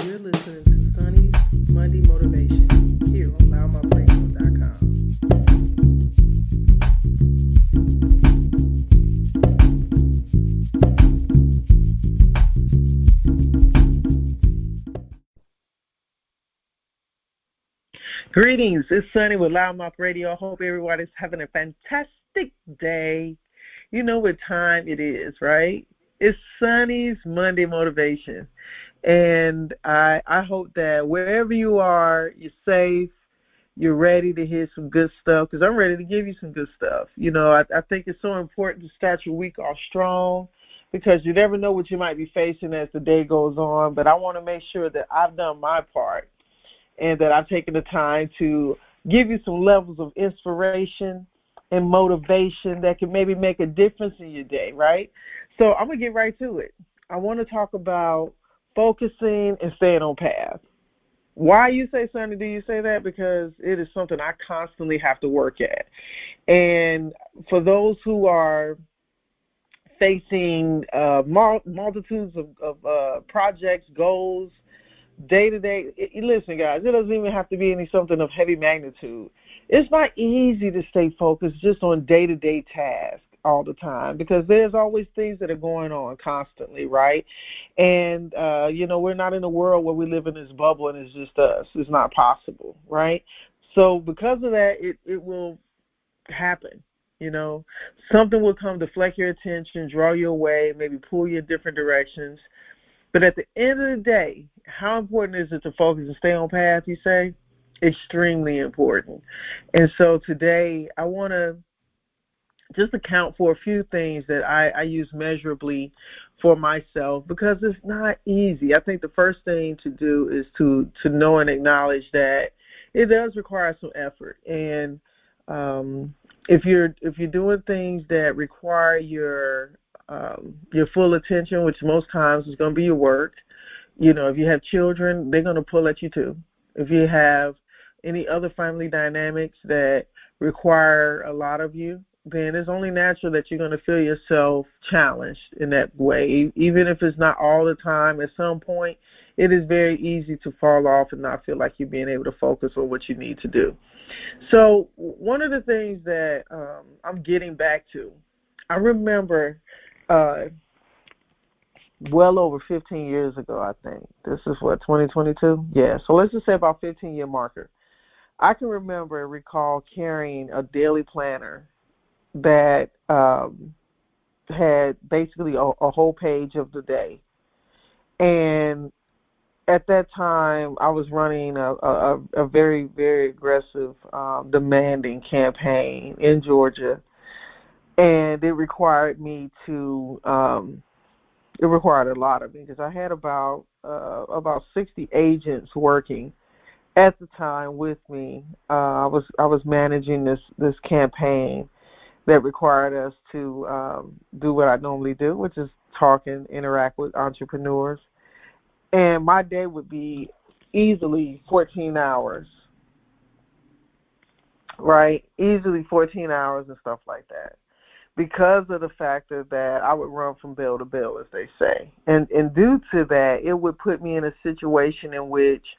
You're listening to Sonny's Monday Motivation here on loudmouthradio.com. Greetings, it's Sonny with Loudmouth Radio. I hope everybody's having a fantastic day. You know what time it is, right? It's Sonny's Monday Motivation. And I hope that wherever you are, you're safe, you're ready to hear some good stuff, because I'm ready to give you some good stuff. You know, I think it's so important to start your week off strong, because you never know what you might be facing as the day goes on. But I want to make sure that I've done my part and that I've taken the time to give you some levels of inspiration and motivation that can maybe make a difference in your day, right? So I'm going to get right to it. I want to talk about focusing and staying on path. Why you say, Sonny, do you say that? Because it is something I constantly have to work at. And for those who are facing multitudes of projects, goals, day-to-day, listen, guys, it doesn't even have to be something of heavy magnitude. It's not easy to stay focused just on day-to-day tasks all the time, because there's always things that are going on constantly, right? And, we're not in a world where we live in this bubble and it's just us. It's not possible, right? So because of that, it will happen. Something will come, deflect your attention, draw you away, maybe pull you in different directions. But at the end of the day, how important is it to focus and stay on path, you say? Extremely important. And so today I want to just account for a few things that I use measurably for myself, because it's not easy. I think the first thing to do is to know and acknowledge that it does require some effort. And if you're doing things that require your full attention, which most times is going to be your work. If you have children, they're going to pull at you too. If you have any other family dynamics that require a lot of you, then it's only natural that you're going to feel yourself challenged in that way. Even if it's not all the time, at some point, it is very easy to fall off and not feel like you're being able to focus on what you need to do. So one of the things that I'm getting back to, I remember well over 15 years ago, I think. This is 2022? Yeah, so let's just say about 15-year marker. I can remember and recall carrying a daily planner that had basically a whole page of the day. And at that time, I was running a very, very aggressive, demanding campaign in Georgia. And it required me to, it required a lot of me, because I had about 60 agents working at the time with me. I was managing this campaign that required us to do what I normally do, which is talk and interact with entrepreneurs. And my day would be easily 14 hours, right? Easily 14 hours and stuff like that, because of the factor that I would run from bill to bill, as they say. And due to that, it would put me in a situation in which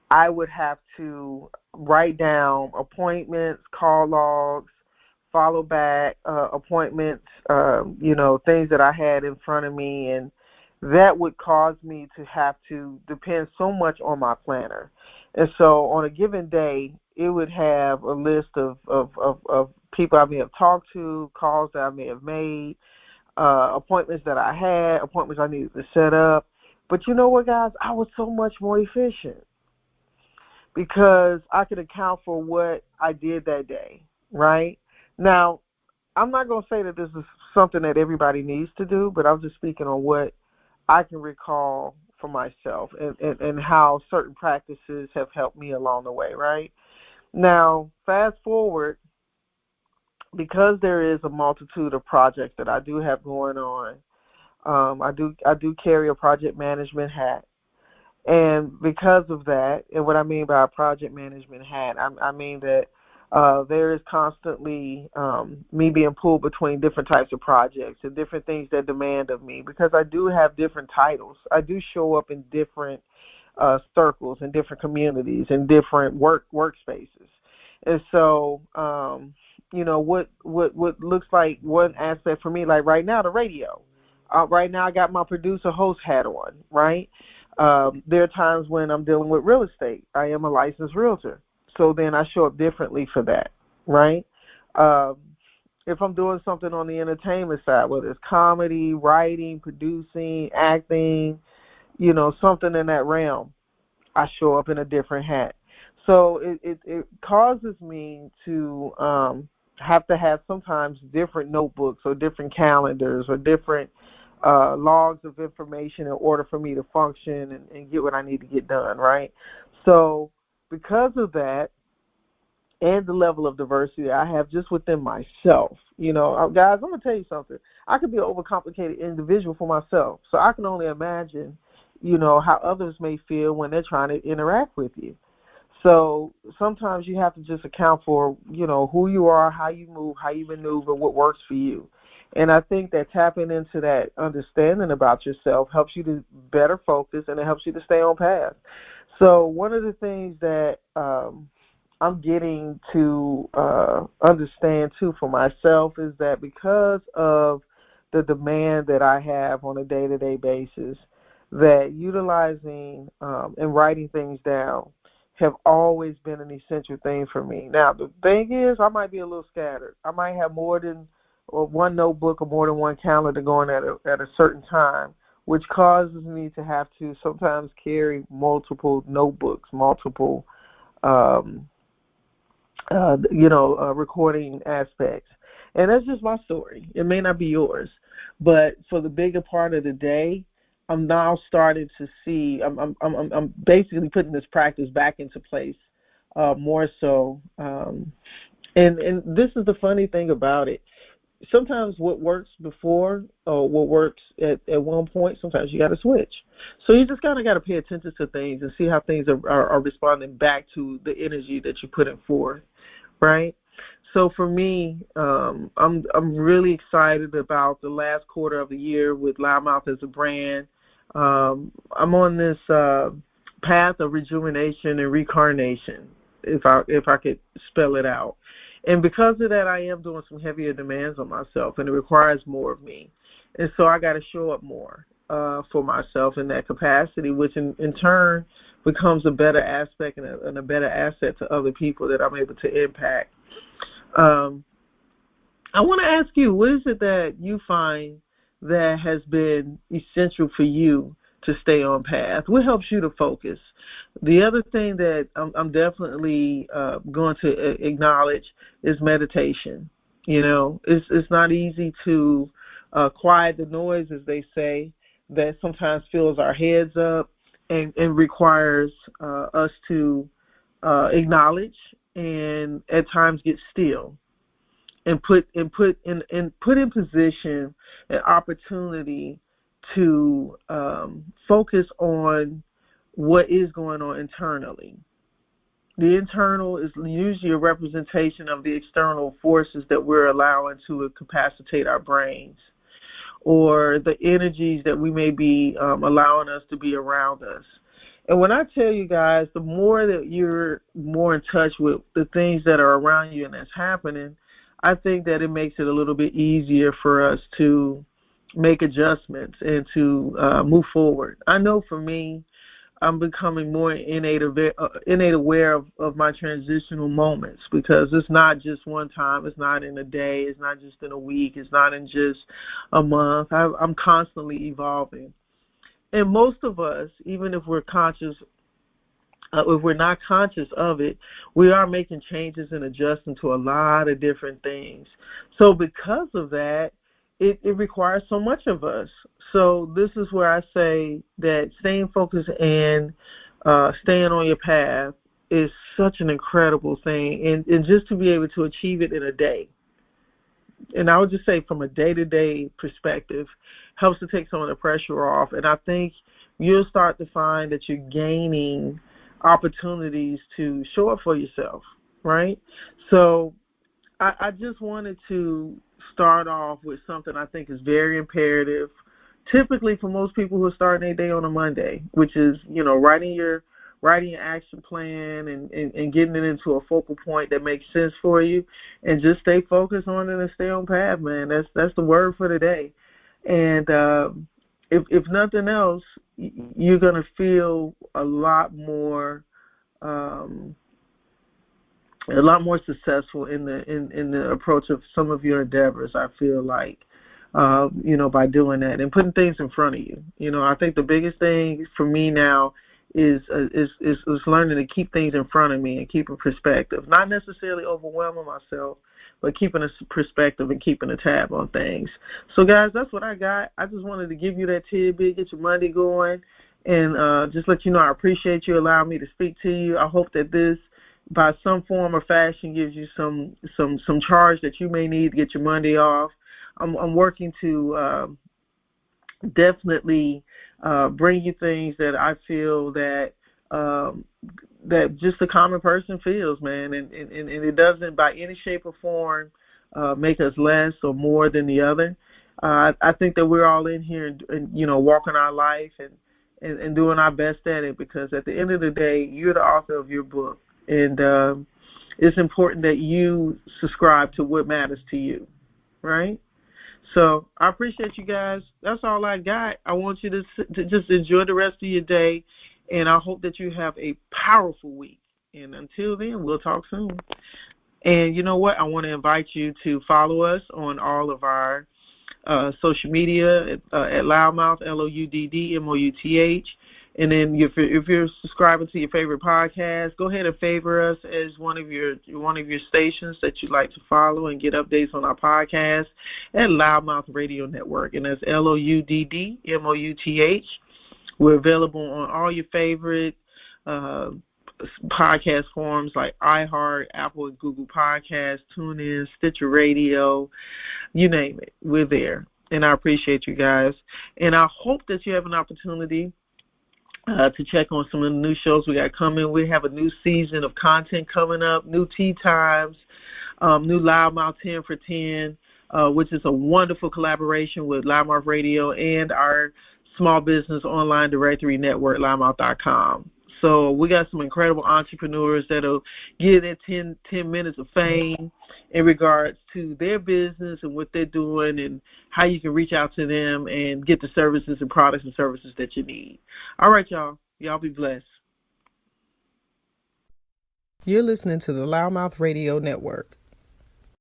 I would have to write down appointments, call logs, follow back appointments, things that I had in front of me, and that would cause me to have to depend so much on my planner. And so on a given day, it would have a list of people I may have talked to, calls that I may have made, appointments that I had, appointments I needed to set up. But you know what, guys? I was so much more efficient because I could account for what I did that day, right? Now, I'm not going to say that this is something that everybody needs to do, but I'm just speaking on what I can recall for myself and how certain practices have helped me along the way, right? Now, fast forward, because there is a multitude of projects that I do have going on, I do carry a project management hat. And because of that, and what I mean by a project management hat, I mean that there is constantly me being pulled between different types of projects and different things that demand of me, because I do have different titles. I do show up in different circles and different communities and different workspaces. And so, what looks like one aspect for me, like right now, the radio. Right now, I got my producer host hat on, right? There are times when I'm dealing with real estate. I am a licensed realtor. So then I show up differently for that, right? Um, if I'm doing something on the entertainment side, whether it's comedy, writing, producing, acting, something in that realm, I show up in a different hat. So it causes me to have to have sometimes different notebooks or different calendars or different logs of information in order for me to function and get what I need to get done, right? So because of that, and the level of diversity I have just within myself. Guys, I'm going to tell you something. I could be an overcomplicated individual for myself, so I can only imagine, how others may feel when they're trying to interact with you. So sometimes you have to just account for, who you are, how you move, how you maneuver, what works for you. And I think that tapping into that understanding about yourself helps you to better focus, and it helps you to stay on path. So one of the things that I'm getting to understand, too, for myself is that because of the demand that I have on a day-to-day basis, that utilizing and writing things down have always been an essential thing for me. Now, the thing is, I might be a little scattered. I might have more than one notebook or more than one calendar going at a certain time, which causes me to have to sometimes carry multiple notebooks, multiple recording aspects. And that's just my story. It may not be yours, but for the bigger part of the day, I'm now starting to see. I'm basically putting this practice back into place more so. And this is the funny thing about it. Sometimes what works before or what works at one point, sometimes you got to switch. So you just kind of got to pay attention to things and see how things are responding back to the energy that you're putting forth, right? So for me, I'm really excited about the last quarter of the year with Loudmouth as a brand. I'm on this path of rejuvenation and reincarnation, if I could spell it out. And because of that, I am doing some heavier demands on myself, and it requires more of me. And so I got to show up more for myself in that capacity, which in turn becomes a better aspect and a better asset to other people that I'm able to impact. I want to ask you, what is it that you find that has been essential for you to stay on path? What helps you to focus? The other thing that I'm definitely going to acknowledge is meditation. It's not easy to quiet the noise, as they say, that sometimes fills our heads up and requires us to acknowledge and at times get still and put in position an opportunity to focus on what is going on internally. The internal is usually a representation of the external forces that we're allowing to incapacitate our brains, or the energies that we may be allowing us to be around us. And when I tell you guys, the more that you're more in touch with the things that are around you and that's happening, I think that it makes it a little bit easier for us to make adjustments and to move forward. I know for me, I'm becoming more innate aware of my transitional moments, because it's not just one time, it's not in a day, it's not just in a week, it's not in just a month. I'm constantly evolving. And most of us, even if we're conscious, if we're not conscious of it, we are making changes and adjusting to a lot of different things. So because of that, it requires so much of us. So this is where I say that staying focused and staying on your path is such an incredible thing. And just to be able to achieve it in a day. And I would just say from a day-to-day perspective, helps to take some of the pressure off. And I think you'll start to find that you're gaining opportunities to show up for yourself, right? So I just wanted to start off with something I think is very imperative typically for most people who are starting their day on a Monday, which is, writing your action plan and getting it into a focal point that makes sense for you, and just stay focused on it and stay on path, man. That's the word for today. And if nothing else, you're gonna feel um, a lot more successful in the approach of some of your endeavors. I feel like, by doing that and putting things in front of you. I think the biggest thing for me now is learning to keep things in front of me and keep a perspective, not necessarily overwhelming myself, but keeping a perspective and keeping a tab on things. So, guys, that's what I got. I just wanted to give you that tidbit, get your Monday going, and just let you know I appreciate you allowing me to speak to you. I hope that this, by some form or fashion, gives you some charge that you may need to get your Monday off. I'm working to definitely bring you things that I feel that just a common person feels, man, and it doesn't by any shape or form make us less or more than the other. I think that we're all in here and walking our life and doing our best at it, because at the end of the day, you're the author of your book, and it's important that you subscribe to what matters to you, right? So I appreciate you guys. That's all I got. I want you to just enjoy the rest of your day, and I hope that you have a powerful week. And until then, we'll talk soon. And you know what? I want to invite you to follow us on all of our social media at Loudmouth, LOUDDMOUTH. And then if you're subscribing to your favorite podcast, go ahead and favor us as one of your stations that you'd like to follow and get updates on our podcast at Loudmouth Radio Network. And that's LOUDDMOUTH. We're available on all your favorite podcast forms like iHeart, Apple and Google Podcasts, TuneIn, Stitcher Radio, you name it. We're there. And I appreciate you guys. And I hope that you have an opportunity to check on some of the new shows we got coming. We have a new season of content coming up, new tea times, new Loudmouth 10 for 10, which is a wonderful collaboration with Loudmouth Radio and our small business online directory network, loudmouth.com. So we got some incredible entrepreneurs that'll give their 10 minutes of fame in regards to their business and what they're doing and how you can reach out to them and get the services and products and services that you need. All right, y'all. Y'all be blessed. You're listening to the Loudmouth Radio Network.